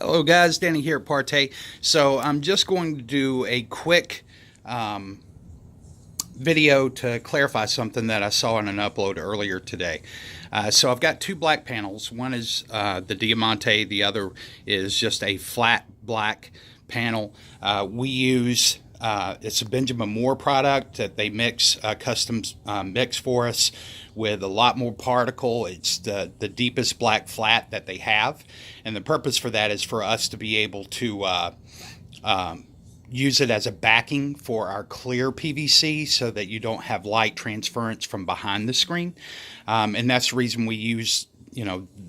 Hello guys, Danny here at Partay. So I'm just going to do a quick um, video to clarify something that I saw in an upload earlier today. So I've got two black panels. One is the Diamante, the other is just a flat black panel. We use it's a Benjamin Moore product that they mix custom mix for us with a lot more particle. It's the deepest black flat that they have, and the purpose for that is for us to be able to use it as a backing for our clear PVC so that you don't have light transference from behind the screen. And that's the reason we use,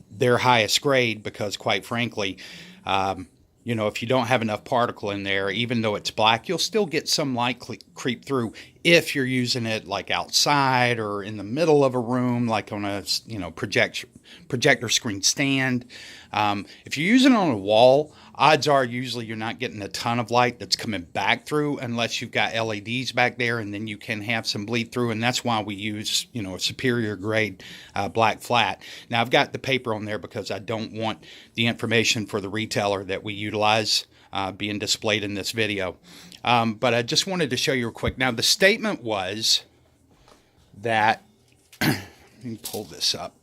their highest grade, because quite frankly, if you don't have enough particle in there, even though it's black, you'll still get some light creep through if you're using it like outside or in the middle of a room, like on a, projector screen stand. If you're using it on a wall, odds are usually you're not getting a ton of light that's coming back through unless you've got LEDs back there, and then you can have some bleed through, and that's why we use, a superior grade black flat. Now, I've got the paper on there because I don't want the information for the retailer that we utilize being displayed in this video. But I just wanted to show you real quick. Now, the statement was that, let me pull this up.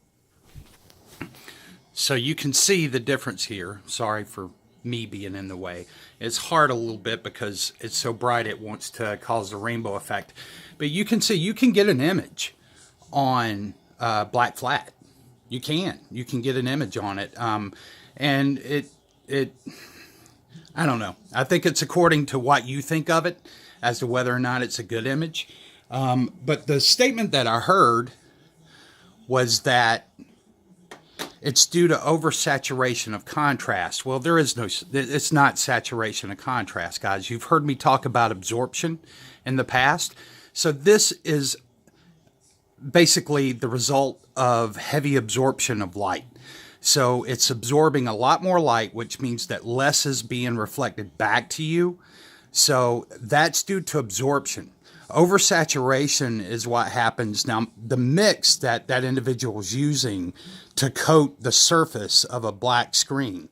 So you can see the difference here. Sorry for me being in the way. It's hard a little bit because it's so bright it wants to cause the rainbow effect. But you can see, you can get an image on black flat. You can get an image on it. And it I don't know. I think it's according to what you think of it as to whether or not it's a good image. But the statement that I heard was that it's due to oversaturation of contrast. Well, it's not saturation of contrast, guys. You've heard me talk about absorption in the past. So this is basically the result of heavy absorption of light. So it's absorbing a lot more light, which means that less is being reflected back to you. So that's due to absorption. Oversaturation is what happens. Now, the mix that individual is using to coat the surface of a black screen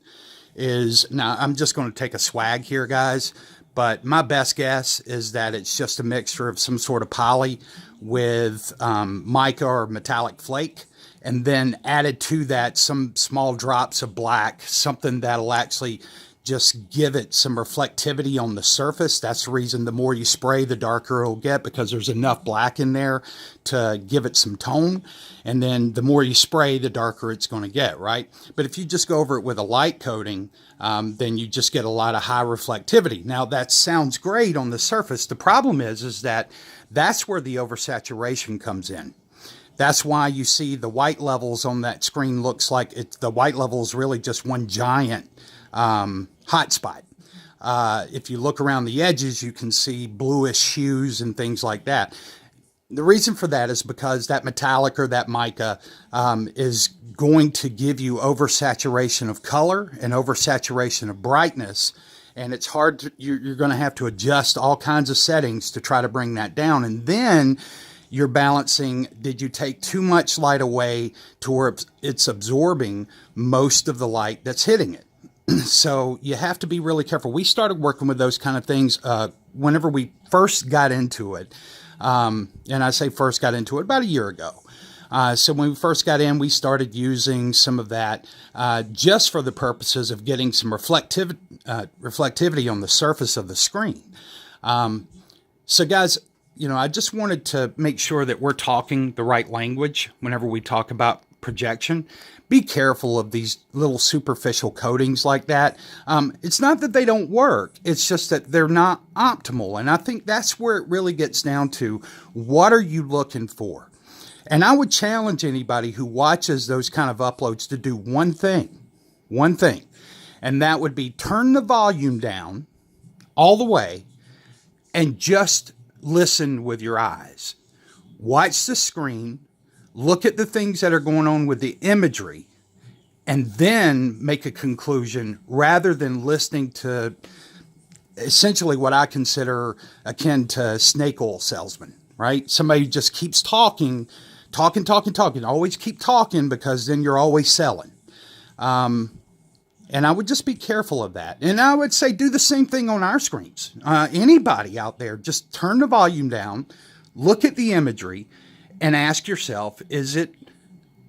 is, now I'm just going to take a swag here, guys, but my best guess is that it's just a mixture of some sort of poly with mica or metallic flake, and then added to that some small drops of black, something that'll actually just give it some reflectivity on the surface. That's the reason the more you spray, the darker it'll get, because there's enough black in there to give it some tone. And then the more you spray, the darker it's going to get, right? But if you just go over it with a light coating, then you just get a lot of high reflectivity. Now, that sounds great on the surface. The problem is that that's where the oversaturation comes in. That's why you see the white levels on that screen looks like the white level is really just one giant hot spot. If you look around the edges, you can see bluish hues and things like that. The reason for that is because that metallic or that mica is going to give you oversaturation of color and oversaturation of brightness. And it's hard to, you're going to have to adjust all kinds of settings to try to bring that down. And then you're balancing, did you take too much light away to where it's absorbing most of the light that's hitting it? So you have to be really careful. We started working with those kind of things whenever we first got into it. And I say first got into it about a year ago. So when we first got in, we started using some of that just for the purposes of getting some reflectivity on the surface of the screen. So guys, I just wanted to make sure that we're talking the right language whenever we talk about projection. Be careful of these little superficial coatings like that. It's not that they don't work. It's just that they're not optimal. And I think that's where it really gets down to, what are you looking for? And I would challenge anybody who watches those kind of uploads to do one thing, and that would be turn the volume down all the way and just listen with your eyes. Watch the screen, look at the things that are going on with the imagery, and then make a conclusion, rather than listening to essentially what I consider akin to snake oil salesman, right? Somebody just keeps talking, always keep talking, because then you're always selling. And I would just be careful of that. And I would say do the same thing on our screens. Anybody out there, just turn the volume down, look at the imagery, and ask yourself, is it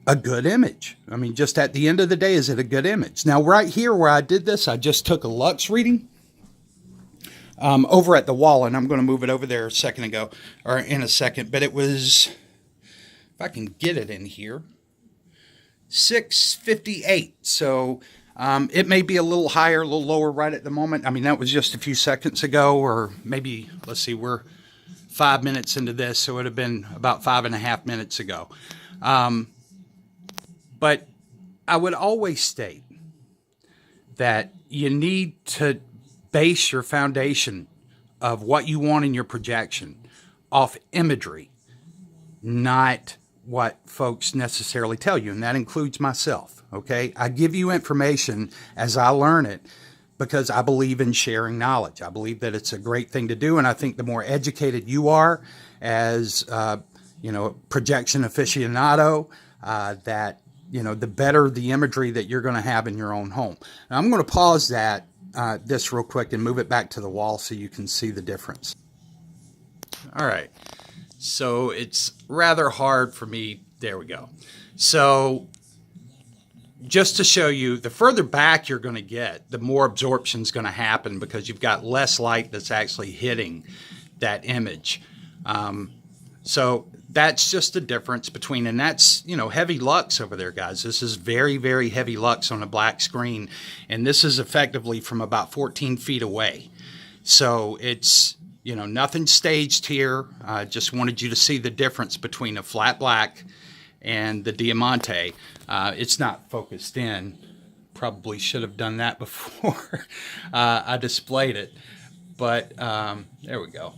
a good image? I mean, just at the end of the day, is it a good image? Now, right here where I did this, I just took a Lux reading over at the wall, and I'm going to move it over there in a second. But it was, if I can get it in here, 658. So it may be a little higher, a little lower right at the moment. I mean, that was just a few seconds ago, or maybe, let's see, we're 5 minutes into this, so it would have been about 5.5 minutes ago. But I would always state that you need to base your foundation of what you want in your projection off imagery, not what folks necessarily tell you. And that includes myself. Okay. I give you information as I learn it because I believe in sharing knowledge. I believe that it's a great thing to do. And I think the more educated you are as, projection aficionado, the better the imagery that you're going to have in your own home. Now, I'm going to pause this real quick and move it back to the wall so you can see the difference. All right. So it's rather hard for me. There we go. So just to show you, the further back you're going to get, the more absorption is going to happen because you've got less light that's actually hitting that image. So that's just the difference between, and that's, heavy lux over there, guys. This is very, very heavy lux on a black screen. And this is effectively from about 14 feet away. So it's, nothing staged here. I just wanted you to see the difference between a flat black and the Diamante. It's not focused in. Probably should have done that before I displayed it. But there we go.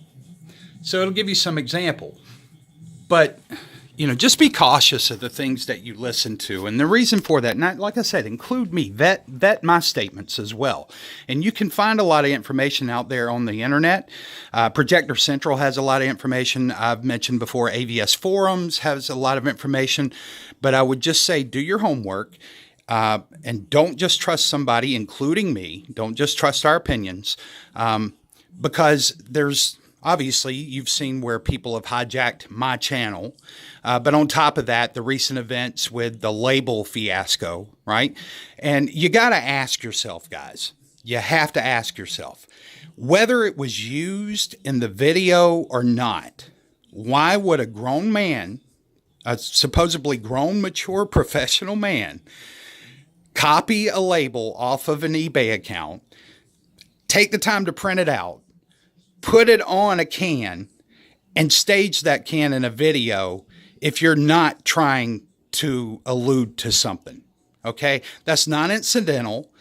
So it'll give you some example. But, just be cautious of the things that you listen to. And the reason for that, and like I said, include me, vet my statements as well. And you can find a lot of information out there on the internet. Projector Central has a lot of information. I've mentioned before, AVS Forums has a lot of information. But I would just say do your homework and don't just trust somebody, including me. Don't just trust our opinions because there's... Obviously, you've seen where people have hijacked my channel. But on top of that, the recent events with the label fiasco, right? And you got to ask yourself, guys, you have to ask yourself, whether it was used in the video or not, why would a grown man, a supposedly grown, mature, professional man, copy a label off of an eBay account, take the time to print it out, put it on a can, and stage that can in a video if you're not trying to allude to something? Okay? That's not incidental.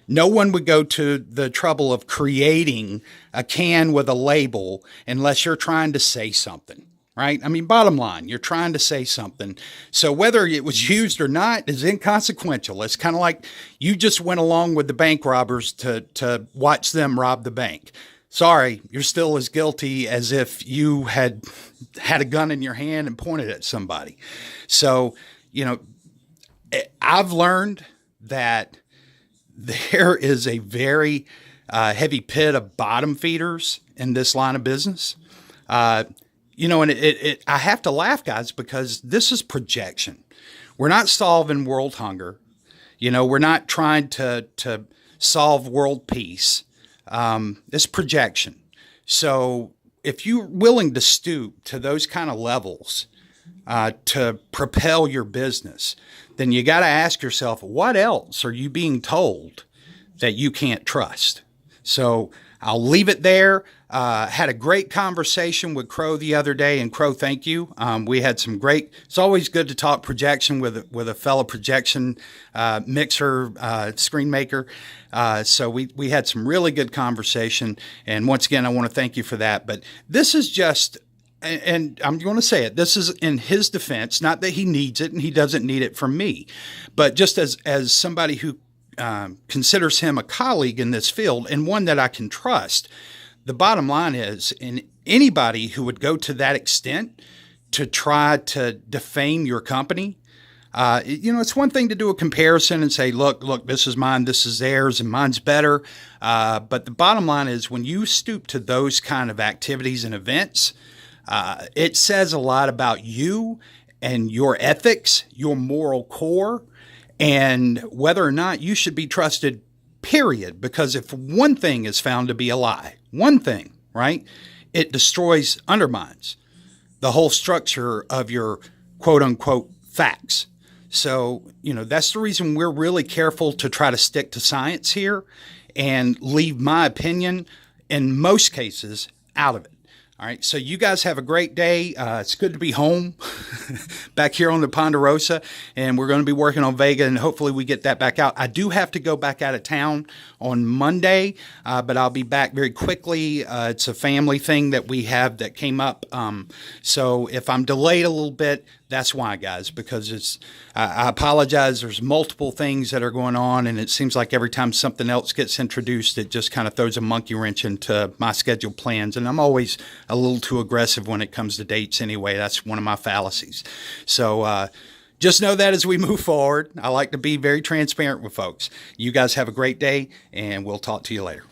No one would go to the trouble of creating a can with a label unless you're trying to say something, right? I mean, bottom line, you're trying to say something. So whether it was used or not is inconsequential. It's kind of like you just went along with the bank robbers to watch them rob the bank. Sorry, you're still as guilty as if you had a gun in your hand and pointed at somebody. So, I've learned that there is a very heavy pit of bottom feeders in this line of business. And I have to laugh, guys, because this is projection. We're not solving world hunger. We're not trying to solve world peace. It's projection. So if you're willing to stoop to those kind of levels to propel your business, then you got to ask yourself, what else are you being told that you can't trust? So I'll leave it there. Had a great conversation with Crow the other day, and Crow, thank you. We had some great. It's always good to talk projection with a fellow projection mixer, screen maker. So we had some really good conversation, and once again, I want to thank you for that. But this is just, and I'm going to say it, this is in his defense, not that he needs it and he doesn't need it from me, but just as somebody who considers him a colleague in this field and one that I can trust. The bottom line is, in anybody who would go to that extent to try to defame your company, It's one thing to do a comparison and say, look, this is mine, this is theirs, and mine's better. But the bottom line is when you stoop to those kind of activities and events, it says a lot about you and your ethics, your moral core, and whether or not you should be trusted, period. Because if one thing is found to be a lie, one thing, right, it destroys, undermines the whole structure of your quote unquote facts. So, that's the reason we're really careful to try to stick to science here and leave my opinion in most cases out of it. All right. So you guys have a great day. It's good to be home back here on the Ponderosa, and we're going to be working on Vega, and hopefully we get that back out. I do have to go back out of town on Monday, but I'll be back very quickly. It's a family thing that we have that came up. So if I'm delayed a little bit, that's why, guys, because I apologize. There's multiple things that are going on, and it seems like every time something else gets introduced, it just kind of throws a monkey wrench into my scheduled plans. And I'm always a little too aggressive when it comes to dates anyway. That's one of my fallacies. So just know that as we move forward, I like to be very transparent with folks. You guys have a great day, and we'll talk to you later.